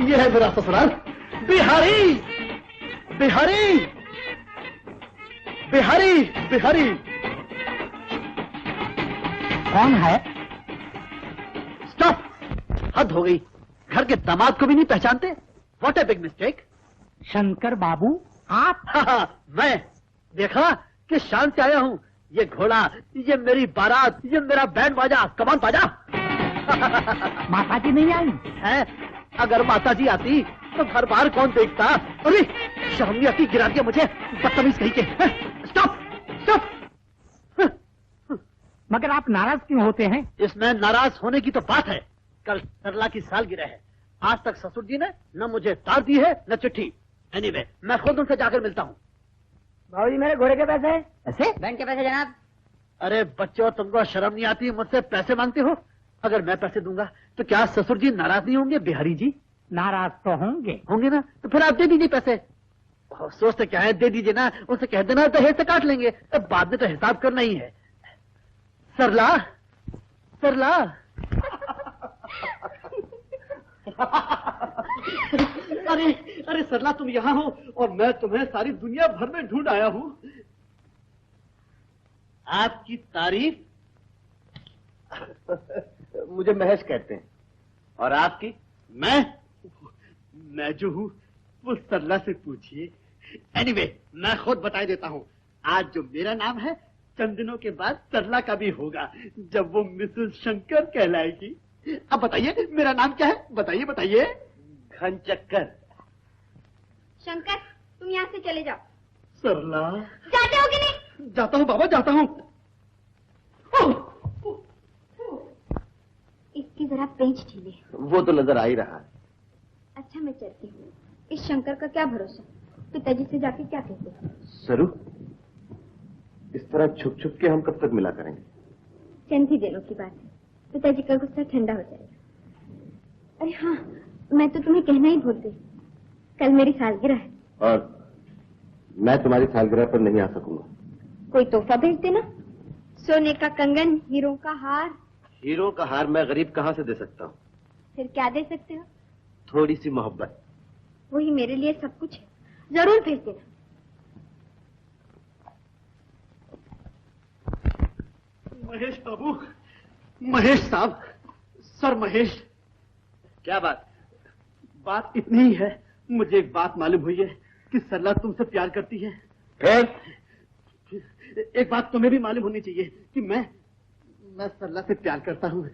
ये है मेरा ससुराल। बिहारी बिहारी बिहारी बिहारी। कौन है? स्टॉप, हद हो गई। घर के दामाद को भी नहीं पहचानते? What a big mistake. Shankar Babu आप? मैं देखा कि शान से आया हूँ। ये घोड़ा, ये मेरी बारात, ये मेरा बैंड बाजा, कमान बाजा। माता जी नहीं आई है? अगर माता जी आती तो घर बाहर कौन देखता? अरे शर्म नहीं आती, गिरा दिया मुझे, बदतमीज कहीं के। Stop stop. मगर आप नाराज क्यों होते हैं? इसमें नाराज होने की तो बात है। कल सरला की सालगिरह है। आज तक ससुर जी ने न मुझे तार दी है न चिट्ठी। एनीवे, मैं खुद उनसे जाकर मिलता हूँ। बाबूजी मेरे घोड़े के पैसे? ऐसे? बैंक के पैसे जनाब। अरे बच्चों, तुमको शर्म नहीं आती? मुझसे पैसे मांगते हो? अगर मैं पैसे दूंगा तो क्या ससुर जी नाराज नहीं होंगे? बिहारी जी नाराज तो होंगे। होंगे ना? तो फिर आप दे दीजिए पैसे। सोचते क्या है, दे दीजिए ना। उनसे कह देना दहेज से काट लेंगे, तब बाद में तो हिसाब करना ही है। सरला सरला। अरे अरे सरला, तुम यहाँ हो और मैं तुम्हें सारी दुनिया भर में ढूंढ आया हूँ। आपकी तारीफ? मुझे महेश कहते हैं। और आपकी? मैं जो हूँ वो सरला से पूछिए। एनीवे, मैं खुद बता देता हूँ। आज जो मेरा नाम है, चंद दिनों के बाद सरला का भी होगा, जब वो मिसेस शंकर कहलाएगी। अब बताइए मेरा नाम क्या है? बताइए बताइए। घनचक्कर। शंकर, तुम यहाँ से चले जाओ। सरला, जाते हो कि नहीं? जाता हूँ बाबा, जाता हूँ। इसकी जरा पेंच ढीले। वो तो नजर आ ही रहा है। अच्छा, मैं चलती हूँ। इस शंकर का क्या भरोसा? पिताजी से जाके क्या कहते हैं? सरू, इस तरह छुप छुप के हम कब तक मिला करेंगे? चंद ही दिनों की बात है, पिताजी का गुस्सा ठंडा हो जाएगा। अरे हाँ, मैं तो तुम्हें कहना ही भूल गई, कल मेरी सालगिरह है। और मैं तुम्हारी सालगिरह पर नहीं आ सकूंगा। कोई तोहफा भेज देना। सोने का कंगन, हीरों का हार। हीरो का हार मैं गरीब कहाँ से दे सकता हूँ? फिर क्या दे सकते हो? थोड़ी सी मोहब्बत। वही मेरे लिए सब कुछ है। जरूर भेज देना। महेश बाबू, महेश साहब, सर महेश। क्या बात? बात इतनी ही है, मुझे एक बात मालूम हुई है कि सरला तुमसे प्यार करती है। फिर? एक बात तुम्हें भी मालूम होनी चाहिए कि मैं सरला से प्यार करता हूँ।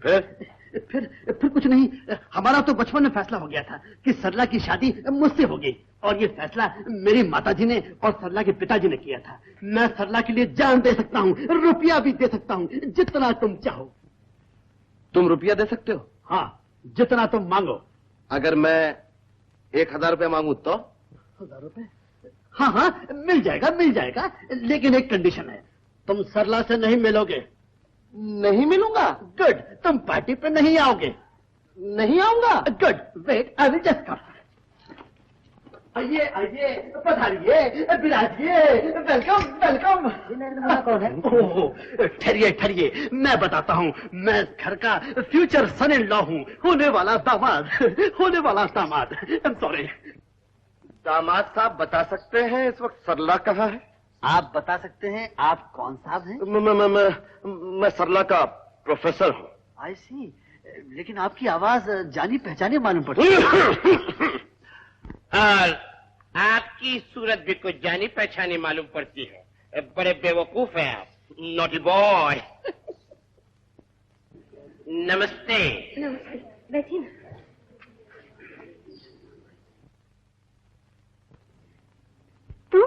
फिर कुछ नहीं। हमारा तो बचपन में फैसला हो गया था कि सरला की शादी मुझसे होगी, और ये फैसला मेरी माताजी ने और सरला के पिताजी ने किया था। मैं सरला के लिए जान दे सकता हूँ, रुपया भी दे सकता हूँ, जितना तुम चाहो। तुम रुपया दे सकते हो? हाँ, जितना तुम मांगो। अगर मैं 1000 रुपया मांगू तो? 1000 रुपए? हाँ, मिल जाएगा, लेकिन एक कंडीशन है, तुम सरला से नहीं मिलोगे। नहीं मिलूंगा? गुड, तुम पार्टी पे नहीं आओगे। नहीं आऊंगा? Good, wait, I will just come. आइए, पधारिए, बिराजिए, वेलकम वेलकम। कौन है? ठहरिए, मैं बताता हूँ। मैं इस घर का फ्यूचर सन इन लॉ हूँ, होने वाला दामाद। I am sorry. दामाद साहब, बता सकते हैं इस वक्त सरला कहाँ है? आप बता सकते हैं आप कौन साहब हैं? मैं सरला का प्रोफेसर हूँ। आई सी, लेकिन आपकी आवाज जानी पहचानी मालूम पड़ती है। और आपकी सूरत भी कुछ जानी पहचानी मालूम पड़ती है। बड़े बेवकूफ हैं आप, नॉटी बॉय। नमस्ते। नमस्ते, बैठिए ना। तुम?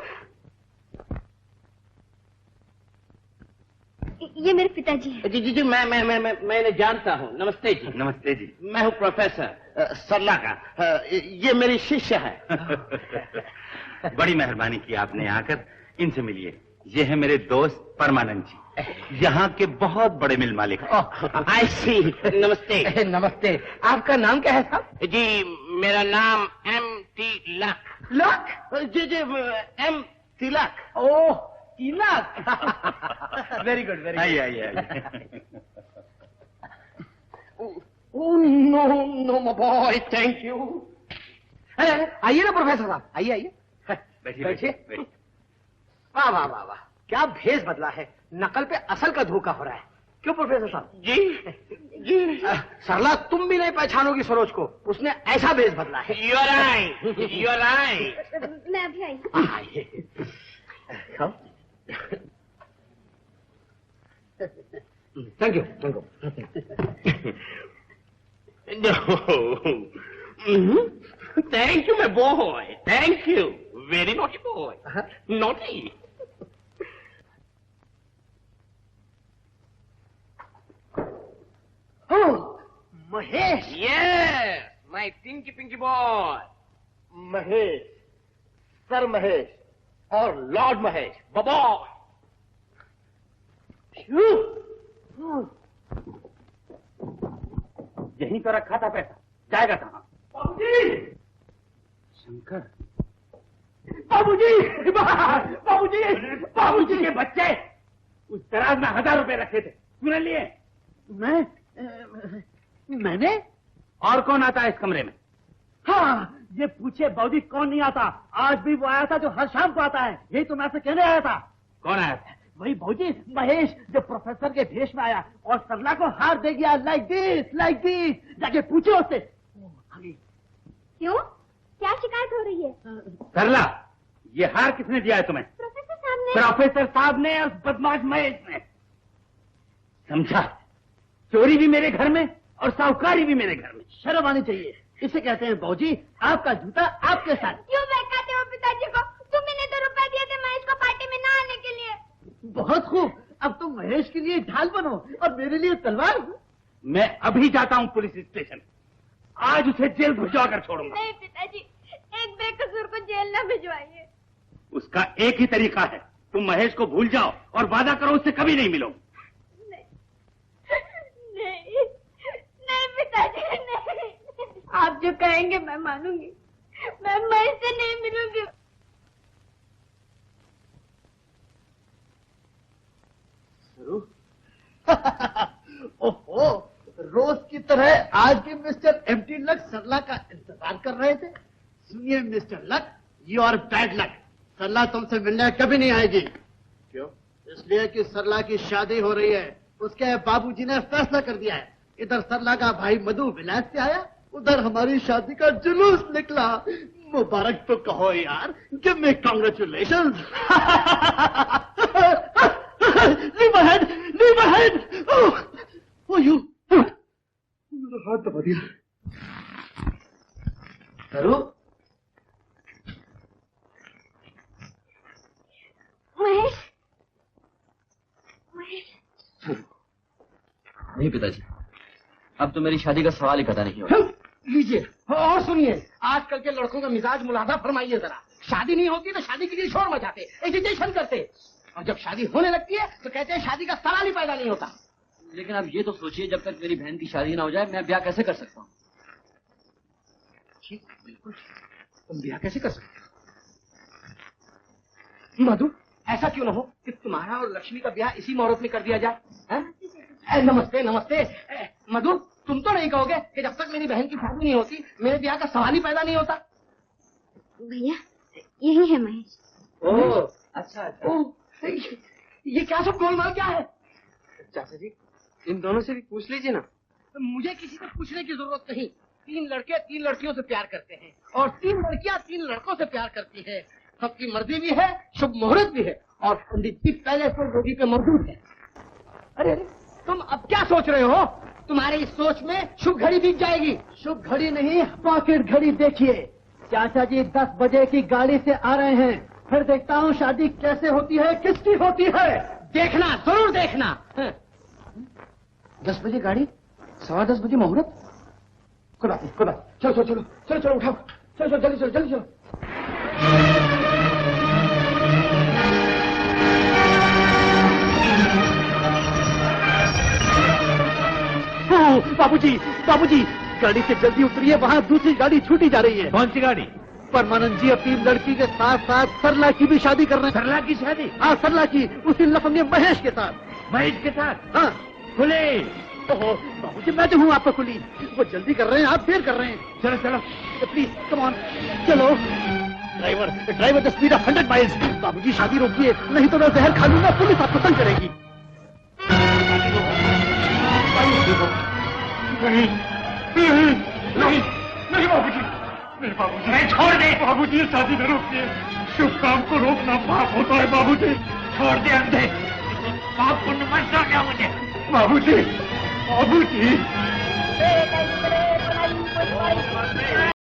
ये मेरे पिताजी हैं। जी, मैं जानता हूँ। नमस्ते जी। नमस्ते जी। मैं हूँ प्रोफेसर सरला का। ये मेरी शिष्य है। बड़ी मेहरबानी की आपने आकर। इनसे मिलिए, ये है मेरे दोस्त परमानंद जी, यहाँ के बहुत बड़े मिल मालिक। आई सी। नमस्ते। नमस्ते। आपका नाम क्या है साहब? जी, मेरा नाम M.T. लक। लक? जी, M. Tilak. Oh, Tilak. Very good, very good. आइए। Oh, no, no, my boy, thank you. आइए ना प्रोफेसर साहब, आइए आइए। बैठिए बैठिए। बैठिए। वाह वाह वाह वाह, क्या भेष बदला है। नकल पे असल का धोखा हो रहा है। क्यों प्रोफेसर साहब? जी सरला, तुम भी नहीं पहचानोगी सरोज को, उसने ऐसा भेष बदला है। You're right. You're right. मैं अभी आई। आइए। खाओ। Thank you, thank you. No. Thank you, my boy. Thank you. Very naughty boy. Naughty. Oh, Mahesh. Yes, my tinky pinky boy. Mahesh, sir Mahesh और लॉर्ड महेश। Baba. यहीं तो रखा था पैसा, जाएगा कहाँ? बाबूजी, शंकर, बाबूजी, बाबूजी, बाबूजी के बच्चे, उस दराज में 1000 रुपए रखे थे, तूने लिए? मैंने? और कौन आता है इस कमरे में? हाँ, ये पूछे बाबूजी कौन नहीं आता। आज भी वो आया था जो हर शाम को आता है। यही तो मैं आपसे कहने आया था। कौन आया था? वही बाबूजी, महेश, जो प्रोफेसर के भेष में आया और सरला को हार दे गया। Like this. जाके पूछो उससे। क्यों? क्या शिकायत हो रही है? सरला, ये हार किसने दिया है तुम्हें? प्रोफेसर साहब ने। प्रोफेसर साहब ने और बदमाश महेश ने। समझा? चोरी भी मेरे घर में और साहूकारी भी मेरे घर में। शर्म आनी चाहिए। इसे कहते हैं बाबूजी, आपका जूता आपके साथ। क्यों बहकाते हो पिताजी को? तुम ही ने तो रुपए दिए थे महेश को पार्टी में ना आने के लिए। बहुत खूब। अब तुम महेश के लिए ढाल बनो और मेरे लिए तलवार। मैं अभी जाता हूँ पुलिस स्टेशन। आज उसे जेल भिजवा कर छोड़ूंगा। नहीं पिताजी, एक बेकसूर को जेल न भिजवाइए। उसका एक ही तरीका है, तुम महेश को भूल जाओ और वादा करो उससे कभी नहीं मिलो। नहीं पिताजी, नहीं। आप जो कहेंगे मैं मानूंगी। मैं महेश से नहीं मिलूंगी। ओहो, रोज की तरह आज भी मिस्टर एम्प्टी लक सरला का इंतजार कर रहे थे। सुनिए mister luck, you are bad luck. Sarla तुमसे मिलने कभी नहीं आएगी। क्यों? इसलिए कि सरला की शादी हो रही है। उसके बाबूजी ने फैसला कर दिया है। इधर सरला का भाई मधु विलायत से आया, उधर हमारी शादी का जुलूस निकला। मुबारक तो कहो यार, give me congratulations. Leave my head, leave my head. Oh you, मेरा हाथ दबा दिया। करो महेश, महेश। नहीं पिताजी, अब तो मेरी शादी का सवाल ही पैदा नहीं होगा। लीजिए और सुनिए, आजकल के लड़कों का मिजाज मुलादा फरमाइए जरा। शादी नहीं होती तो शादी के लिए शोर मचाते, एजिटेशन करते, और जब शादी होने लगती है तो कहते हैं शादी का सवाल ही पैदा नहीं होता। लेकिन आप ये तो सोचिए, जब तक मेरी बहन की शादी ना हो जाए मैं ब्याह कैसे कर सकता हूँ? ठीक, बिल्कुल। तुम ब्याह कैसे कर सकते हो? मधु, ऐसा क्यों ना हो कि तुम्हारा और लक्ष्मी का ब्याह इसी मुहूर्त में कर दिया जाए? नमस्ते नमस्ते। मधु, तुम तो नहीं कहोगे कि जब तक मेरी बहन की शादी नहीं होती मेरे ब्याह का सवाल ही पैदा नहीं होता? भैया, यही है महेश। ओह, अच्छा ये क्या सब गोलमाल क्या है? चाचा जी, इन दोनों से भी पूछ लीजिए ना। मुझे किसी से पूछने की जरूरत नहीं। 3 लड़के 3 लड़कियों से प्यार करते हैं और 3 लड़कियां 3 लड़कों से प्यार करती है। सबकी मर्जी भी है, शुभ मुहूर्त भी है और पंडित जी पहले से रोगी पे मौजूद है। अरे तुम अब क्या सोच रहे हो? तुम्हारी इस सोच में शुभ घड़ी बीत जाएगी। शुभ घड़ी नहीं, पॉकेट घड़ी देखिए। चाचा जी 10 बजे की गाड़ी से आ रहे हैं। फिर देखता हूँ शादी कैसे होती है, किसकी होती है। देखना, जरूर देखना। 10 बजे गाड़ी, 10:15 बजे मुहूर्त। कोई बात नहीं, कोई बात। चलो चलो चलो चलो चलो उठाओ, चलो चलो जल्दी चलो जल्दी चलो। बाबूजी, बाबूजी, गाड़ी से जल्दी उतरिए, वहाँ दूसरी गाड़ी छूटी जा रही है। कौन सी गाड़ी? परमानंद जी अपनी लड़की के साथ साथ सरला की भी शादी कर रहे हैं। सरला की शादी? हाँ, सरला की, उसी लफंगे महेश के साथ। महेश के साथ? हाँ। खुले ओहो बाबूजी मैं तो हूँ आपका कुली। वो जल्दी कर रहे हैं, आप देर कर रहे हैं। चलो चलो प्लीज कम ऑन चलो। Driver driver the speed of 100 miles. बाबूजी शादी रोकिए, नहीं तो मैं जहर खा लूंगा, पुलिस आपको तंग करेगी। नहीं नहीं नहीं नहीं बाबूजी, नहीं बाबूजी, नहीं छोड़ दे बाबूजी, ये शादी न रोकिए। शुभ काम को रोकना पाप होता है बाबूजी। छोड़ दे अंधे, पाप पुण्य मत समझा मुझे। बाबूजी बाबूजी